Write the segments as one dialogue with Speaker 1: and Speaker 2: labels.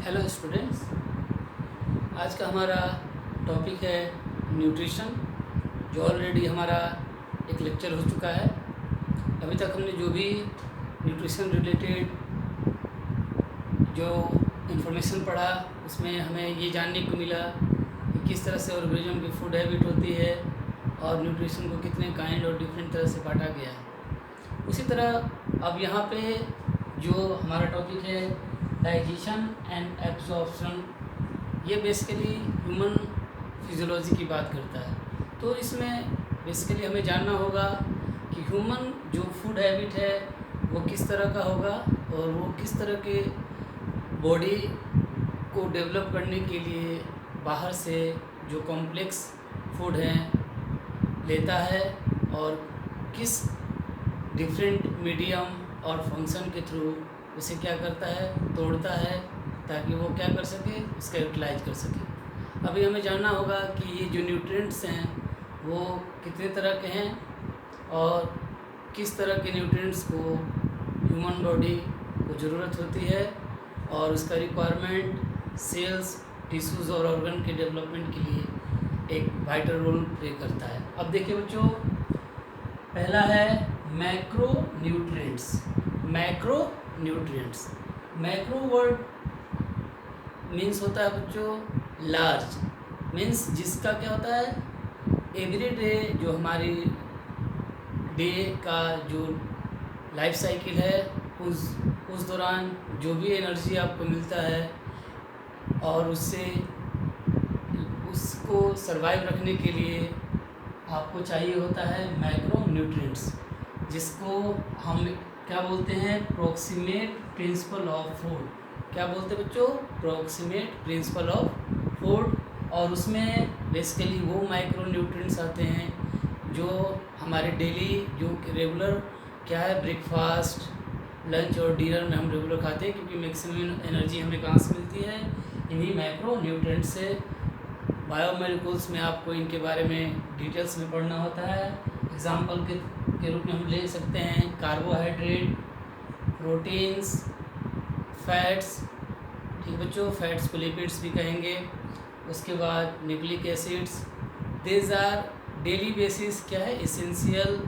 Speaker 1: Hello students, आज का हमारा टॉपिक है न्यूट्रिशन, जो ऑलरेडी हमारा एक लेक्चर हो चुका है। अभी तक हमने जो भी न्यूट्रिशन रिलेटेड जो इन्फॉर्मेशन पढ़ा, उसमें हमें ये जानने को मिला कि किस तरह से ऑर्गेनिज्म की फूड हैबिट होती है और न्यूट्रिशन को कितने काइंड और डिफरेंट तरह से बांटा गया है। उसी तरह अब यहाँ पे जो हमारा टॉपिक है डाइजेशन एंड एब्जॉर्प्शन, ये बेसिकली ह्यूमन फिजियोलॉजी की बात करता है। तो इसमें बेसिकली हमें जानना होगा कि ह्यूमन जो फूड हैबिट है वो किस तरह का होगा और वो किस तरह के बॉडी को डेवलप करने के लिए बाहर से जो कॉम्प्लेक्स फूड हैं लेता है और किस डिफरेंट मीडियम और फंक्शन के थ्रू उसे क्या करता है, तोड़ता है, ताकि वो क्या कर सके, उसका यूटिलाइज कर सके। अभी हमें जानना होगा कि ये जो न्यूट्रिएंट्स हैं वो कितने तरह के हैं और किस तरह के न्यूट्रिएंट्स को ह्यूमन बॉडी को ज़रूरत होती है और उसका रिक्वायरमेंट सेल्स, टिश्यूज़ और ऑर्गन के डेवलपमेंट के लिए एक वाइटल रोल प्ले करता है। अब देखिए बच्चों, पहला है macro nutrients. Macro word means होता है बच्चों लार्ज, मीन्स जिसका क्या होता है एवरी डे जो हमारी डे का जो लाइफ साइकिल है उस दौरान जो भी एनर्जी आपको मिलता है और उसको सरवाइव रखने के लिए आपको चाहिए होता है मैक्रो न्यूट्रिएंट्स, जिसको हम क्या बोलते हैं, प्रोक्सीमेट प्रिंसिपल ऑफ फूड। क्या बोलते हैं बच्चों? Proximate principle of food. और उसमें बेसिकली वो माइक्रो न्यूट्रिएंट्स आते हैं जो हमारे डेली जो रेगुलर क्या है, ब्रेकफास्ट, लंच और डिनर में हम रेगुलर खाते हैं, क्योंकि मैक्सिमम एनर्जी हमें कहाँ से मिलती है, इन्हीं माइक्रो न्यूट्रिएंट्स से। बायोमोलिक्यूल्स में आपको इनके बारे में डिटेल्स में पढ़ना होता है। एग्जाम्पल के रूप में हम ले सकते हैं कार्बोहाइड्रेट, प्रोटीन्स, फैट्स, ठीक बच्चों, फैट्स को लिपिड्स भी कहेंगे। उसके बाद nucleic acids, these are daily basis क्या है, एसेंशियल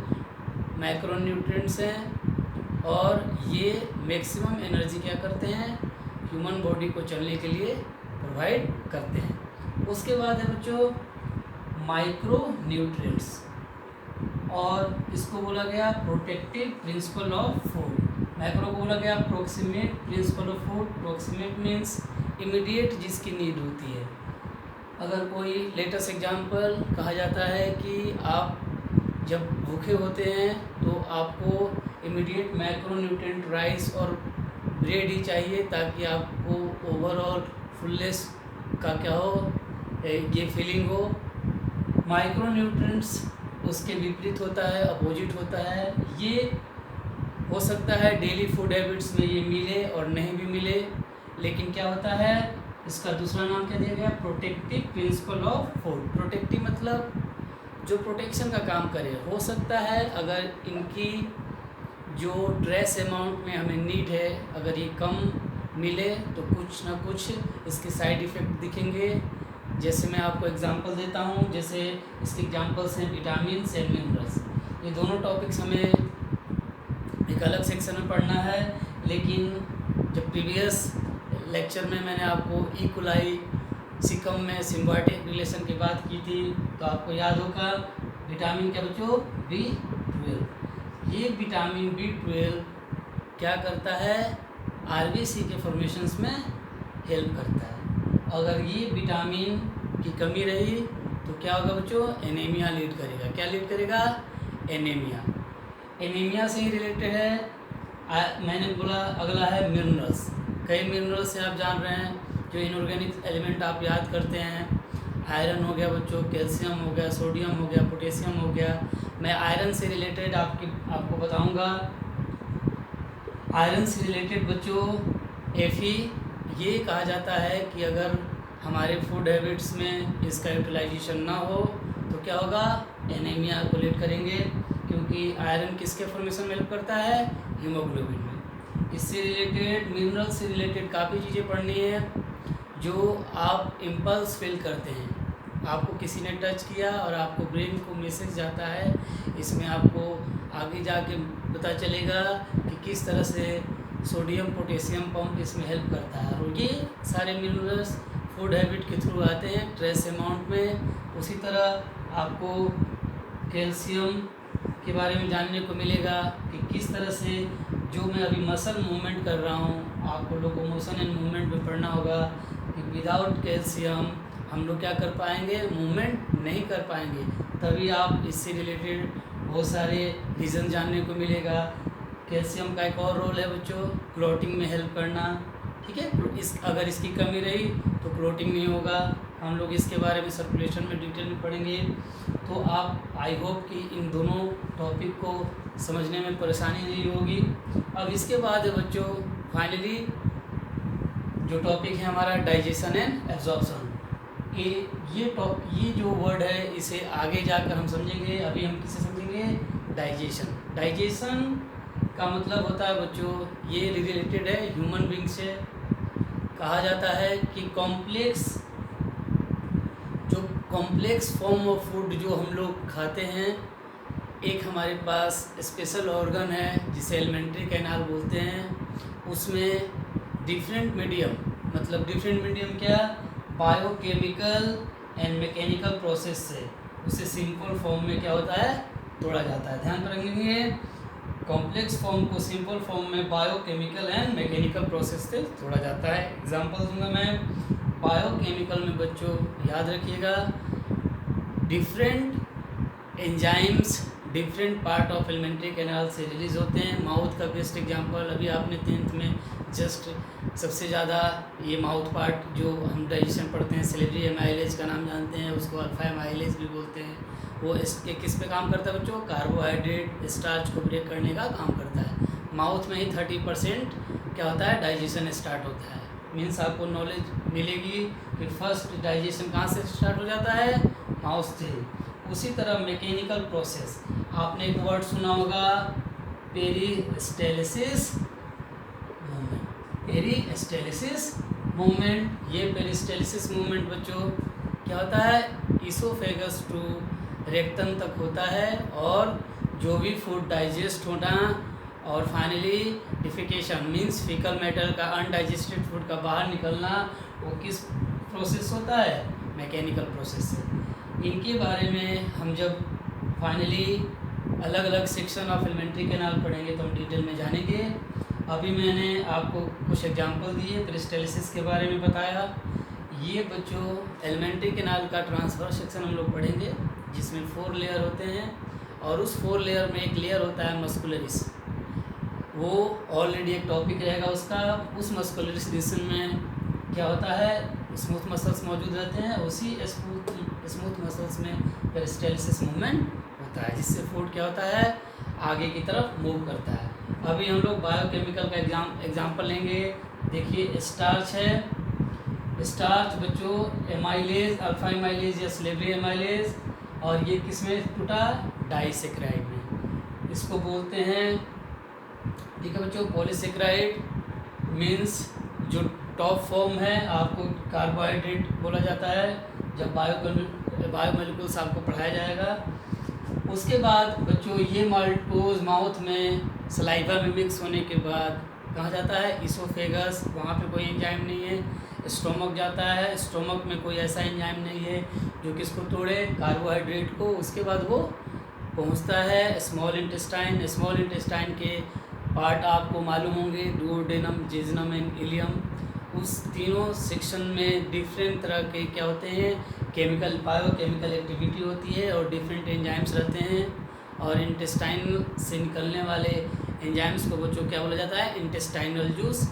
Speaker 1: मैक्रोन्यूट्रिएंट्स हैं और ये मैक्सिमम एनर्जी क्या करते हैं, ह्यूमन बॉडी को चलने के लिए प्रोवाइड करते हैं। उसके बाद है बच्चों माइक्रो न्यूट्रिएंट्स, और इसको बोला गया protective principle of food. Macro को बोला गया proximate principle of food. Proximate means immediate, जिसकी नीड होती है। अगर कोई लेटेस्ट एग्जांपल कहा जाता है कि आप जब भूखे होते हैं तो आपको इमीडिएट मैक्रोन्यूट्रिएंट राइस और ब्रेड ही चाहिए, ताकि आपको ओवरऑल फुलनेस का क्या हो, ये फीलिंग हो। माइक्रोन्यूट्रिएंट्स उसके विपरीत होता है, अपोजिट होता है। ये हो सकता है डेली फूड हैबिट्स में ये मिले और नहीं भी मिले, लेकिन क्या होता है, इसका दूसरा नाम क्या दिया गया, protective principle of food. Protective मतलब जो प्रोटेक्शन का काम करे। हो सकता है अगर इनकी जो ट्रेस अमाउंट में हमें नीड है, अगर ये कम मिले तो कुछ ना कुछ इसके साइड इफ़ेक्ट दिखेंगे। जैसे मैं आपको एग्जांपल देता हूँ, जैसे इसके एग्जांपल्स हैं विटामिन्स एंड मिनरल्स। ये दोनों टॉपिक्स हमें एक अलग सेक्शन में पढ़ना है, लेकिन जब प्रीवियस लेक्चर में मैंने आपको ई कोलाई सिकम में सिम्बायोटिक रिलेशन की बात की थी, तो आपको याद होगा विटामिन क्या बच्चों, B12। ये विटामिन B12 क्या करता है, RBC के फॉर्मेशंस में हेल्प करता है। अगर ये विटामिन की कमी रही तो क्या होगा बच्चों, एनीमिया लीड करेगा। क्या लीड करेगा, एनीमिया। एनीमिया से ही रिलेटेड है। मैंने बोला अगला है मिनरल्स। कई मिनरल्स से आप जान रहे हैं, जो इनऑर्गेनिक एलिमेंट आप याद करते हैं। आयरन हो गया बच्चों, कैल्शियम हो गया, सोडियम हो गया, पोटेशियम हो गया। मैं आयरन से रिलेटेड आपको बताऊंगा। आयरन से रिलेटेड बच्चों Fe, ये कहा जाता है कि अगर हमारे फूड हैबिट्स में इसका यूटिलाइजेशन ना हो तो क्या होगा, एनीमिया को लीड करेंगे, क्योंकि आयरन किसके फॉर्मेशन में हेल्प करता है, हीमोग्लोबिन में। इससे रिलेटेड, मिनरल से रिलेटेड काफ़ी चीज़ें पढ़नी है जो आप इम्पल्स फील करते हैं। आपको किसी ने टच किया और आपको ब्रेन को मैसेज जाता है, इसमें आपको आगे जाके पता चलेगा कि किस तरह से सोडियम पोटेशियम पंप इसमें हेल्प करता है। और ये सारे मिनरल्स फूड हैबिट के थ्रू आते हैं ट्रेस अमाउंट में। उसी तरह आपको कैल्शियम के बारे में जानने को मिलेगा कि किस तरह से जो मैं अभी मसल मूवमेंट कर रहा हूँ, आपको लोकोमोशन एंड मूवमेंट में पढ़ना होगा कि विदाउट कैल्शियम हम लोग क्या कर पाएंगे, मूवमेंट नहीं कर पाएंगे। तभी आप इससे रिलेटेड बहुत सारे रीज़न जानने को मिलेगा। कैल्शियम का एक और रोल है बच्चों, क्लॉटिंग में हेल्प करना, ठीक है। अगर इसकी कमी रही तो क्लॉटिंग नहीं होगा। हम लोग इसके बारे में सर्कुलेशन में डिटेल में पढ़ेंगे। तो आप आई होप कि इन दोनों टॉपिक को समझने में परेशानी नहीं होगी। अब इसके बाद बच्चों फाइनली जो टॉपिक है हमारा डाइजेशन एंड एब्जॉर्प्शन, कि ये जो वर्ड है इसे आगे जाकर हम समझेंगे। अभी हम किसे समझेंगे, डाइजेशन। डाइजेशन का मतलब होता है बच्चों, ये रिलेटेड है ह्यूमन बीइंग से। कहा जाता है कि कॉम्प्लेक्स फॉर्म ऑफ फूड जो हम लोग खाते हैं, एक हमारे पास स्पेशल ऑर्गन है जिसे एलिमेंट्री कैनाल बोलते हैं। उसमें डिफरेंट मीडियम, मतलब डिफरेंट मीडियम क्या, बायोकेमिकल एंड मैकेनिकल प्रोसेस से उसे सिंपल फॉर्म में क्या होता है, तोड़ा जाता है। ध्यान रखेंगे, कॉम्प्लेक्स फॉर्म को सिंपल फॉर्म में बायोकेमिकल एंड मैकेनिकल प्रोसेस से तोड़ा जाता है। एग्जांपल दूंगा मैं। बायोकेमिकल में बच्चों याद रखिएगा, different enzymes different part of alimentary canal से रिलीज होते हैं। माउथ का बेस्ट एग्जांपल, अभी आपने 10th में जस्ट सबसे ज़्यादा ये माउथ पार्ट जो हम डाइजेशन पढ़ते हैं, सेलेरी एमाइलेज का नाम जानते हैं, उसको अल्फा एमाइलेज भी बोलते हैं। वो इसके किस पे काम करता है बच्चों, कार्बोहाइड्रेट स्टार्च को ब्रेक करने का काम करता है। माउथ में ही 30% क्या होता है, डाइजेशन स्टार्ट होता है। मीन्स आपको नॉलेज मिलेगी कि फर्स्ट डाइजेशन कहाँ से स्टार्ट हो जाता है, माउथ से। उसी तरह मैकेनिकल प्रोसेस, आपने एक वर्ड सुना होगा, पेरिस्टाल्सिस मूवमेंट। पेरिस्टाल्सिस मूवमेंट, ये पेरिस्टाल्सिस मूवमेंट बच्चों क्या होता है, इसोफेगस टू रेक्टम तक होता है। और जो भी फूड डाइजेस्ट होना और finally defecation means faecal matter का, अनडाइजेस्टेड फूड का बाहर निकलना, वो किस प्रोसेस होता है, मैकेनिकल प्रोसेस से। इनके बारे में हम जब फाइनली अलग अलग सेक्शन ऑफ एलिमेंट्री कैनाल पढ़ेंगे तो हम डिटेल में जानेंगे। अभी मैंने आपको कुछ एग्जांपल दिए, पेरिस्टाल्सिस के बारे में बताया। ये बच्चों एलिमेंट्री कैनाल का ट्रांसफर सेक्शन हम लोग पढ़ेंगे, जिसमें 4 लेयर होते हैं। और उस 4 लेयर में एक लेयर होता है मस्कुलरिस, वो ऑलरेडी एक टॉपिक रहेगा उसका। उस मस्कुलरिस रीजन में क्या होता है, स्मूथ मसल्स मौजूद रहते हैं। उसी स्मूथ मसल्स में पेरिस्टाल्सिस मूवमेंट होता है, जिससे फूड क्या होता है, आगे की तरफ मूव करता है। अभी हम लोग बायोकेमिकल का एग्जांपल लेंगे। देखिए स्टार्च है, स्टार्च बच्चों एमाइलेज, अल्फा एमाइलेज या सेलेरी एमाइलेज, और ये किस में टूटा, डाइसेक्राइड में। इसको बोलते हैं, ठीक है बच्चों, पॉलीसेक्राइड मीन्स जो टॉप फॉर्म है, आपको कार्बोहाइड्रेट बोला जाता है जब बायोमोलिक्यूल्स आपको पढ़ाया जाएगा। उसके बाद बच्चों ये माल्टोज माउथ में सलाइवा में मिक्स होने के बाद कहाँ जाता है, इसोफेगस, वहाँ पे कोई एंजाइम नहीं है। स्टोमक जाता है, स्टोमक में कोई ऐसा एंजाइम नहीं है जो किसको तोड़े, कार्बोहाइड्रेट को। उसके बाद वो पहुँचता है स्मॉल इंटेस्टाइन। स्मॉल इंटेस्टाइन के पार्ट आपको मालूम होंगे, डुओडेनम, जेजुनम एंड इलियम। उस तीनों सेक्शन में डिफरेंट तरह के क्या होते हैं, केमिकल, बायोकेमिकल एक्टिविटी होती है और डिफरेंट एंजाइम्स रहते हैं। और इंटेस्टाइन से निकलने वाले एंजाइम्स को बच्चों क्या बोला जाता है, इंटेस्टाइनल जूस।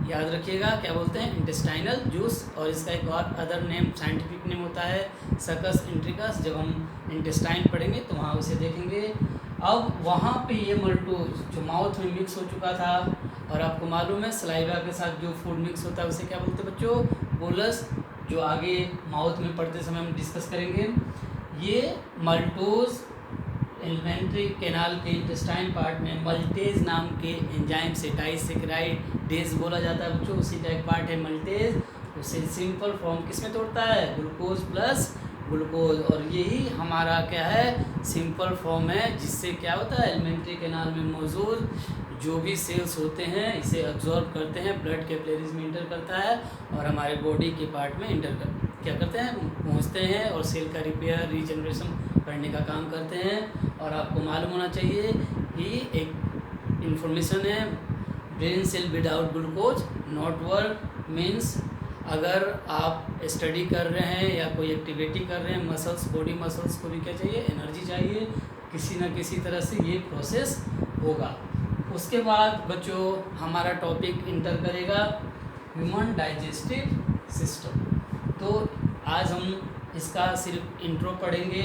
Speaker 1: याद रखिएगा क्या बोलते हैं, इंटेस्टाइनल जूस। और इसका एक और अदर नेम, साइंटिफिक नेम होता है सकस इंट्रिकस। जब हम इंटेस्टाइन पढ़ेंगे तो वहाँ उसे देखेंगे। अब वहाँ पे ये मल्टोज जो माउथ में मिक्स हो चुका था, और आपको मालूम है सलाइवा के साथ जो फूड मिक्स होता है उसे क्या बोलते हैं बच्चों, बोलस, जो आगे माउथ में पढ़ते समय हम डिस्कस करेंगे। ये मल्टोज एलिमेंट्री कैनाल के इंटेस्टाइन पार्ट में मल्टेज नाम के एंजाइम से डाइसेकेराइड डेज बोला जाता है बच्चों, उसी का एक पार्ट है मल्टेज। उसे सिंपल फॉर्म किस में तोड़ता है, ग्लूकोज प्लस ग्लूकोज, और यही हमारा क्या है सिंपल फॉर्म है, जिससे क्या होता है एलिमेंट्री कैनाल में मौजूद जो भी सेल्स होते हैं इसे अब्जॉर्ब करते हैं, ब्लड कैपिलरीज में इंटर करता है और हमारे बॉडी के पार्ट में क्या करते हैं पहुंचते हैं और सेल का रिपेयर रीजनरेशन करने का काम करते हैं। और आपको मालूम होना चाहिए कि एक इन्फॉर्मेशन है, brain cell without glucose not work, means अगर आप स्टडी कर रहे हैं या कोई एक्टिविटी कर रहे हैं, मसल्स बॉडी मसल्स को भी क्या चाहिए, एनर्जी चाहिए, किसी न किसी तरह से ये प्रोसेस होगा। उसके बाद बच्चों हमारा टॉपिक इंटर करेगा ह्यूमन डाइजेस्टिव सिस्टम। तो आज हम इसका सिर्फ इंट्रो पढ़ेंगे,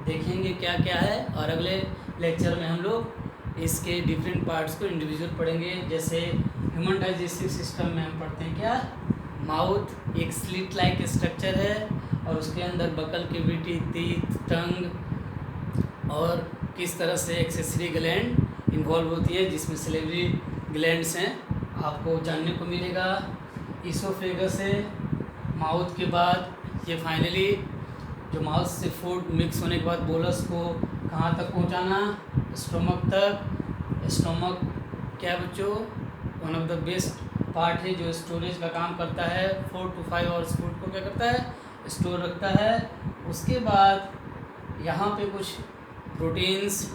Speaker 1: देखेंगे क्या क्या है, और अगले लेक्चर में हम लोग इसके डिफरेंट पार्ट्स को इंडिविजुअल पढ़ेंगे। जैसे ह्यूमन डाइजेस्टिव सिस्टम में हम पढ़ते हैं क्या, माउथ एक स्लिट लाइक स्ट्रक्चर है और उसके अंदर बकल कैविटी, टीथ, टंग और किस तरह से एक्सेसरी ग्लैंड इन्वॉल्व होती है, जिसमें सलेवरी ग्लैंड्स हैं, आपको जानने को मिलेगा। इसोफेगस है माउथ के बाद, ये फाइनली जो माउथ से फूड मिक्स होने के बाद बोलस को कहाँ तक पहुँचाना, स्टोमक तक। स्टोमक क्या बच्चों one of the best part है जो स्टोरेज का काम करता है, 4 to 5 आवर्स फूड को क्या करता है, स्टोर रखता है। उसके बाद यहाँ पे कुछ प्रोटीन्स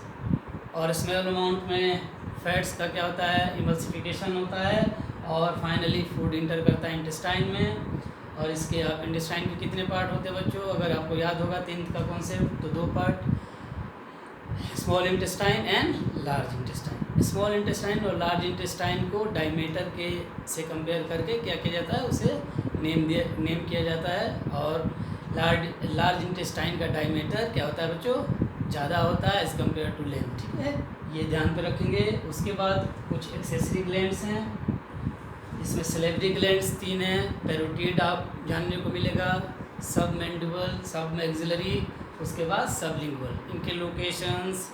Speaker 1: और स्मॉल अमाउंट में फैट्स का क्या होता है, इमल्सिफिकेशन होता है, और फाइनली फूड इंटर करता है इंटेस्टाइन में। और इसके आप इंटेस्टाइन के कितने पार्ट होते हैं बच्चों, अगर आपको याद होगा 10th का कॉन्सेप्ट, तो 2 part, small intestine and large intestine. Small intestine और लार्ज इंटेस्टाइन को डायमीटर के से कंपेयर करके क्या किया जाता है, उसे नेम किया जाता है। और लार्ज इंटेस्टाइन का डायमीटर क्या होता है बच्चों, ज़्यादा होता है एज़ कम्पेयर टू लेंथ, ठीक है, ये ध्यान पे रखेंगे। उसके बाद कुछ एक्सेसरी ग्लैंड्स हैं, इसमें सलेवरी ग्लैंड्स 3 हैं, पैरोटिड आप जानने को मिलेगा, सब मैंडिबल, सब मैक्सिलरी, उसके बाद सबलिंगुअल। इनके लोकेशंस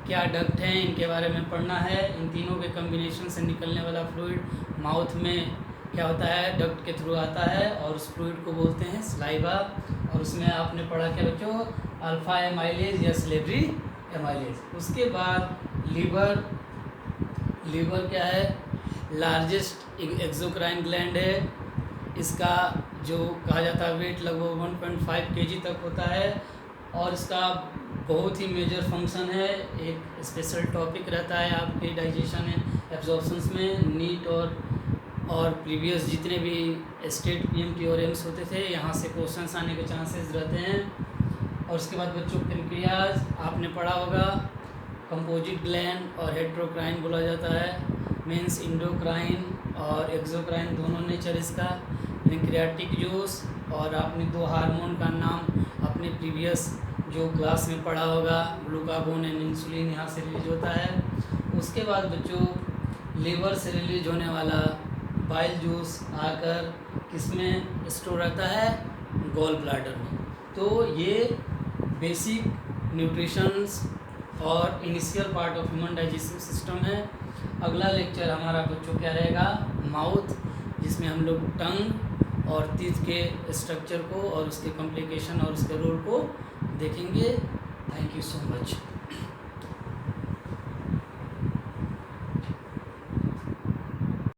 Speaker 1: क्या डक्ट हैं इनके बारे में पढ़ना है। इन तीनों के कम्बिनेशन से निकलने वाला फ्लूइड माउथ में क्या होता है, डक्ट के थ्रू आता है, और उस फ्लूइड को बोलते हैं सलाइवा। और उसमें आपने पढ़ा क्या बच्चों, अल्फा एमाइलेज या सलेवरी एमाइलेज। उसके बाद लीवर क्या है, लार्जेस्ट एक्सोक्राइन ग्लैंड है, इसका जो कहा जाता है वेट लगभग 1.5 kg तक होता है, और इसका बहुत ही मेजर फंक्शन है, एक स्पेशल टॉपिक रहता है आपके डाइजेशन एंड एब्जॉर्प्शंस में। नीट और प्रीवियस जितने भी स्टेट पीएमटी और एम्स होते थे, यहाँ से क्वेश्चंस आने के चांसेस रहते हैं। और उसके बाद बच्चों पेनक्रियाज आपने पढ़ा होगा, कंपोजिट ग्लैंड और हेट्रोक्राइन बोला जाता है, मीन्स इंडोक्राइन और एक्सोक्राइन दोनों नेचर इसका। पेनक्रियाटिक जूस, और आपने 2 हार्मोन का नाम अपने प्रीवियस जो क्लास में पढ़ा होगा, ग्लूकागोन एंड इंसुलिन यहाँ से रिलीज होता है। उसके बाद बच्चों लीवर से रिलीज होने वाला बाइल जूस आकर किसमें स्टोर रहता है, गॉल ब्लैडर में। तो ये बेसिक न्यूट्रिशंस और initial part of human digestive system है। अगला लेक्चर हमारा बच्चों क्या रहेगा, माउथ, जिसमें हम लोग टंग और टीथ के स्ट्रक्चर को और उसके कॉम्प्लिकेशन और उसके रोल को देखेंगे। Thank you so much.